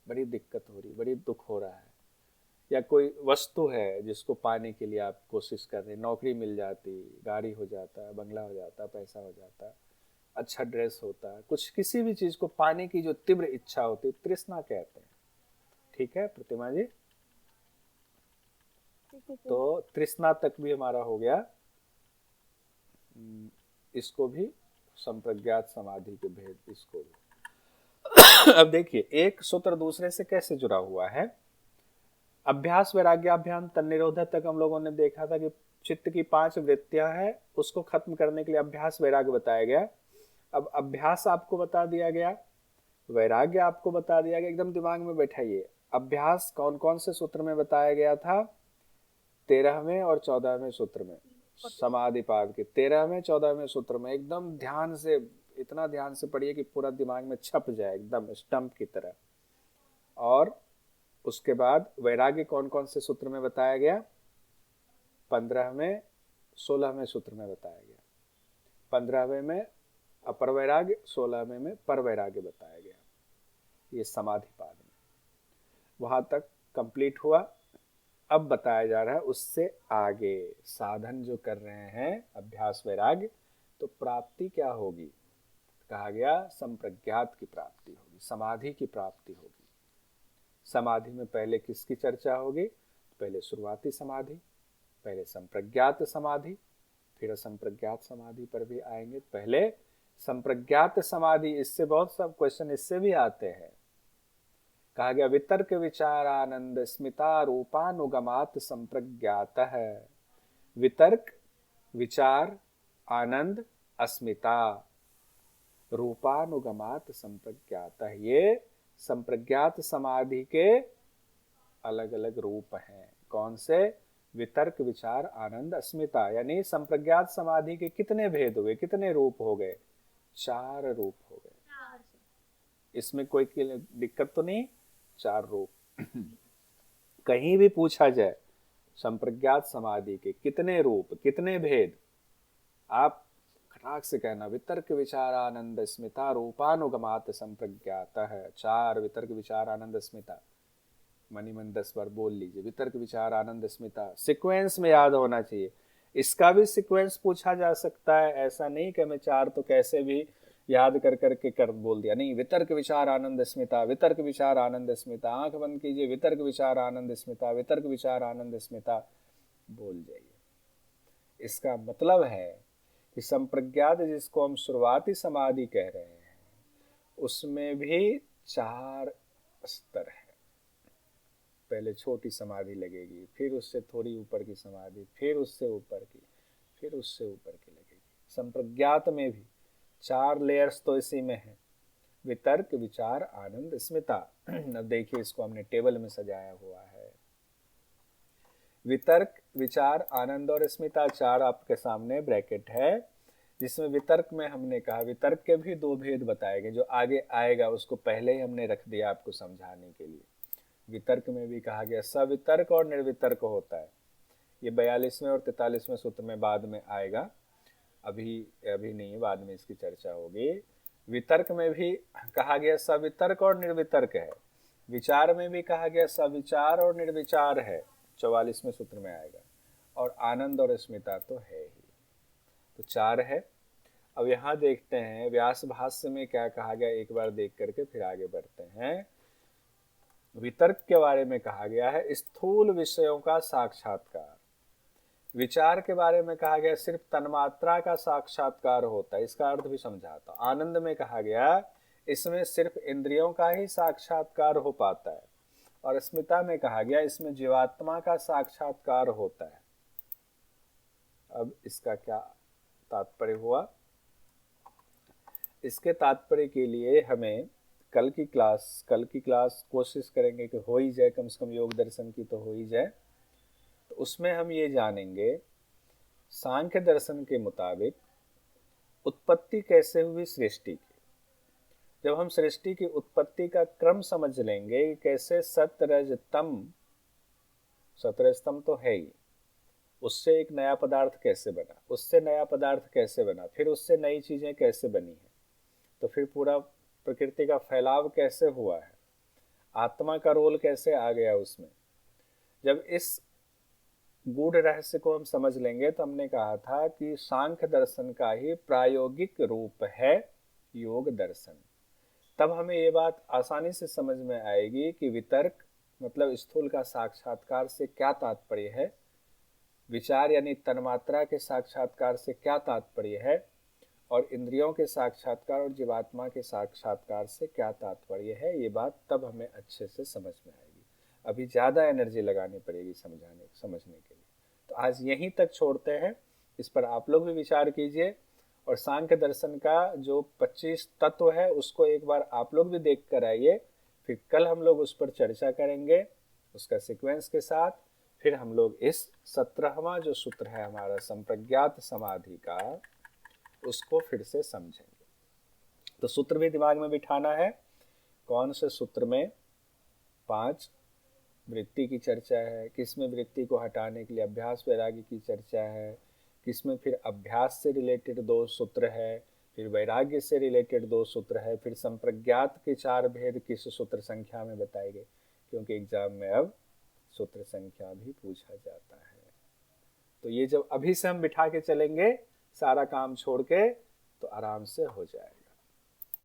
बड़ी दिक्कत हो रही, बड़ी दुख हो रहा है। या कोई वस्तु है जिसको पाने के लिए आप कोशिश कर रहे हैं, नौकरी मिल जाती, गाड़ी हो जाता, बंगला हो जाता, पैसा हो जाता, अच्छा ड्रेस होता, कुछ किसी भी चीज को पाने की जो तीव्र इच्छा होती, तृष्णा कहते हैं। ठीक है प्रतिमा जी, तो तृष्णा तक भी हमारा हो गया। इसको भी संप्रज्ञात समाधि के भेद, इसको भी। अब देखिए एक सूत्र दूसरे से कैसे जुड़ा हुआ है। अभ्यास वैराग्याभ्याम तन्निरोध तक हम लोगों ने देखा था कि चित्त की 5 वृत्तियां हैं, उसको खत्म करने के लिए अभ्यास वैराग्य बताया गया। अब अभ्यास आपको बता दिया गया, वैराग्य आपको बता दिया गया, एकदम दिमाग में बैठाइए। अभ्यास कौन कौन से सूत्र में बताया गया था, 13वें और 14वें सूत्र में, समाधिपाद के 13वें 14वें सूत्र में। एकदम ध्यान से, इतना ध्यान से पढ़िए कि पूरा दिमाग में छप जाए एकदम स्टंप की तरह। और उसके बाद वैराग्य कौन कौन से सूत्र में बताया गया, 15वें 16वें सूत्र में बताया गया। 15वें में अपर वैराग्य, 16वें में पर वैराग्य बताया गया। ये समाधिपाद में वहां तक कंप्लीट हुआ। अब बताया जा रहा है उससे आगे साधन जो कर रहे हैं अभ्यास वैराग्य, तो प्राप्ति क्या होगी, कहा गया संप्रज्ञात की प्राप्ति होगी, समाधि की प्राप्ति होगी। समाधि में पहले किसकी चर्चा होगी, पहले शुरुआती समाधि, पहले संप्रज्ञात समाधि, फिर असंप्रज्ञात समाधि पर भी आएंगे। पहले संप्रज्ञात समाधि, इससे बहुत सब क्वेश्चन इससे भी आते हैं। कहा गया वितर्क विचार आनंद स्मिता रूपानुगमात संप्रज्ञात है। वितर्क विचार आनंद अस्मिता रूपानुगमात संप्रज्ञात है, ये संप्रज्ञात समाधि के अलग अलग रूप हैं। कौन से, वितर्क विचार आनंद अस्मिता, यानी संप्रज्ञात समाधि के कितने भेद हुए, कितने रूप हो गए? 4 रूप हो गए। इसमें कोई दिक्कत तो नहीं? 4 रूप। कहीं भी पूछा जाए संप्रज्ञात समाधि के कितने रूप, कितने भेद, आप खटाक से कहना वितर्क विचार आनंद स्मिता रूपानुगमात संप्रज्ञात है। 4 वितर्क विचार आनंद स्मिता, मनी मन 10 बार बोल लीजिए। वितर्क विचार आनंद स्मिता सीक्वेंस में याद होना चाहिए। इसका भी सीक्वेंस पूछा जा सकता है, ऐसा नहीं कि मैं 4 तो कैसे भी याद कर करके कर बोल दिया, नहीं। वितर्क विचार आनंद स्मिता, वितर्क विचार आनंद स्मिता, आंख बंद कीजिए, वितर्क विचार आनंद स्मिता, वितर्क विचार आनंद स्मिता बोल जाइए। इसका मतलब है कि संप्रज्ञात जिसको हम शुरुआती समाधि कह रहे हैं उसमें भी 4 स्तर है। पहले छोटी समाधि लगेगी, फिर उससे थोड़ी ऊपर की समाधि, फिर उससे ऊपर की, फिर उससे ऊपर की लगेगी। संप्रज्ञात में भी 4 लेयर्स तो इसी में है, वितर्क विचार आनंद स्मिता। अब देखिए इसको हमने टेबल में सजाया हुआ है। वितर्क विचार आनंद और स्मिता 4 आपके सामने ब्रैकेट है, जिसमें वितर्क में हमने कहा वितर्क के भी 2 भेद बताए गए, जो आगे आएगा उसको पहले ही हमने रख दिया आपको समझाने के लिए। वितर्क में भी कहा गया सवितर्क और निर्वितर्क होता है। ये 42वें और 43वें सूत्र में बाद में आएगा, अभी नहीं, बाद में इसकी चर्चा होगी। वितर्क में भी कहा गया सवितर्क और निर्वितर्क है। विचार में भी कहा गया सविचार और निर्विचार है, 44वें सूत्र में आएगा। और आनंद और स्मिता तो है ही, तो 4 है। अब यहाँ देखते हैं व्यास भाष्य में क्या कहा गया, एक बार देख करके फिर आगे बढ़ते हैं। वितर्क के बारे में कहा गया है स्थूल विषयों का साक्षात्कार। विचार के बारे में कहा गया सिर्फ तन्मात्रा का साक्षात्कार होता है, इसका अर्थ भी समझाता। आनंद में कहा गया इसमें सिर्फ इंद्रियों का ही साक्षात्कार हो पाता है। और स्मिता में कहा गया इसमें जीवात्मा का साक्षात्कार होता है। अब इसका क्या तात्पर्य हुआ? इसके तात्पर्य के लिए हमें कल की क्लास कोशिश करेंगे कि हो ही जाए, कम से कम योग दर्शन की तो हो ही जाए। तो उसमें हम ये जानेंगे सांख्य दर्शन के मुताबिक उत्पत्ति कैसे हुई सृष्टि की। जब हम सृष्टि की उत्पत्ति का क्रम समझ लेंगे, कैसे सतरजतम तो है ही, उससे एक नया पदार्थ कैसे बना, उससे नया पदार्थ कैसे बना, फिर उससे नई चीजें कैसे बनी है, तो फिर पूरा प्रकृति का फैलाव कैसे हुआ है, आत्मा का रोल कैसे आ गया उसमें। जब इस गूढ़ रहस्य को हम समझ लेंगे तो हमने कहा था कि सांख्य दर्शन का ही प्रायोगिक रूप है योग दर्शन। तब हमें ये बात आसानी से समझ में आएगी कि वितर्क मतलब स्थूल का साक्षात्कार से क्या तात्पर्य है, विचार यानी तन्मात्रा के साक्षात्कार से क्या तात्पर्य है, और इंद्रियों के साक्षात्कार और जीवात्मा के साक्षात्कार से क्या तात्पर्य है। ये बात तब हमें अच्छे से समझ में आएगी। अभी ज़्यादा एनर्जी लगानी पड़ेगी समझने के लिए। तो आज यहीं तक छोड़ते हैं, इस पर आप लोग भी विचार कीजिए। और सांख्य दर्शन का जो 25 तत्व है उसको एक बार आप लोग भी देख कर आइए, फिर कल हम लोग उस पर चर्चा करेंगे उसका सीक्वेंस के साथ। फिर हम लोग इस 17वां जो सूत्र है हमारा संप्रज्ञात समाधि का, उसको फिर से समझेंगे। तो सूत्र भी दिमाग में बिठाना है। कौन से सूत्र में 5 वृत्ति की चर्चा है, किसमें वृत्ति को हटाने के लिए अभ्यास वैराग्य की चर्चा है, किसमें फिर अभ्यास से रिलेटेड 2 सूत्र है, फिर वैराग्य से रिलेटेड 2 सूत्र है, फिर संप्रज्ञात के 4 भेद किस सूत्र संख्या में बताए गए, क्योंकि एग्जाम में अब सूत्र संख्या भी पूछा जाता है। तो ये जब अभी से हम बिठा के चलेंगे सारा काम छोड़ के, तो आराम से हो जाएगा।